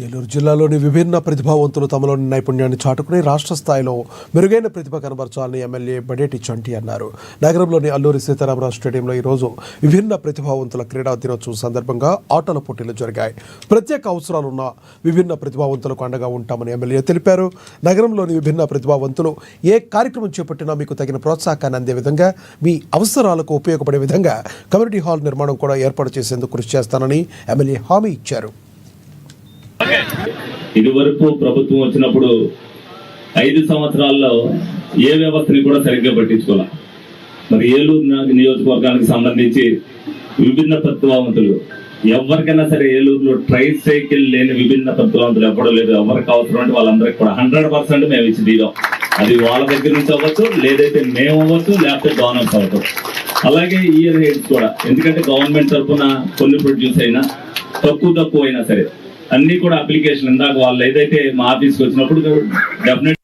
ఏలూరు జిల్లాలోని విభిన్న ప్రతిభావంతులు తమలోని నైపుణ్యాన్ని చాటుకుని రాష్ట్ర స్థాయిలో మెరుగైన ప్రతిభ కనబరచాలని ఎమ్మెల్యే బడేటి చంటి అన్నారు. నగరంలోని అల్లూరి సీతారామరాజు స్టేడియంలో ఈరోజు విభిన్న ప్రతిభావంతుల క్రీడా దినోత్సవం సందర్భంగా ఆటల పోటీలు జరిగాయి. ప్రత్యేక అవసరాలున్న విభిన్న ప్రతిభావంతులకు అండగా ఉంటామని ఎమ్మెల్యే తెలిపారు. నగరంలోని విభిన్న ప్రతిభావంతులు ఏ కార్యక్రమం చేపట్టినా మీకు తగిన ప్రోత్సాహాన్ని అందే విధంగా, మీ అవసరాలకు ఉపయోగపడే విధంగా కమ్యూనిటీ హాల్ నిర్మాణం కూడా ఏర్పాటు చేసేందుకు కృషి చేస్తానని ఎమ్మెల్యే హామీ ఇచ్చారు. ఇదివరకు ప్రభుత్వం వచ్చినప్పుడు 5 సంవత్సరాల్లో ఏ వ్యవస్థని కూడా సరిగ్గా పట్టించుకోవాలి. మరి ఏలూరు నియోజకవర్గానికి సంబంధించి విభిన్న ప్రతిభావంతులు ఎవరికైనా సరే ఏలూరులో ట్రై సైకిల్ లేని విభిన్న ప్రతిభావంతులు ఎవ్వడం లేదు. ఎవరికి అవసరం అంటే వాళ్ళందరికీ కూడా 100% మేము ఇచ్చి తీరాం. అది వాళ్ళ దగ్గర నుంచి అవ్వచ్చు, లేదైతే మేము అవ్వచ్చు, లేకపోతే గవర్నమెంట్ అవ్వచ్చు. అలాగే ఇయర్ హెడ్స్ కూడా, ఎందుకంటే గవర్నమెంట్ తరఫున కొన్ని ప్రొడ్యూస్ అయినా తక్కువ అయినా సరే అన్ని కూడా అప్లికేషన్ ఇందాక వాళ్ళు ఏదైతే మా ఆఫీస్కి వచ్చినప్పుడు డెఫినెట్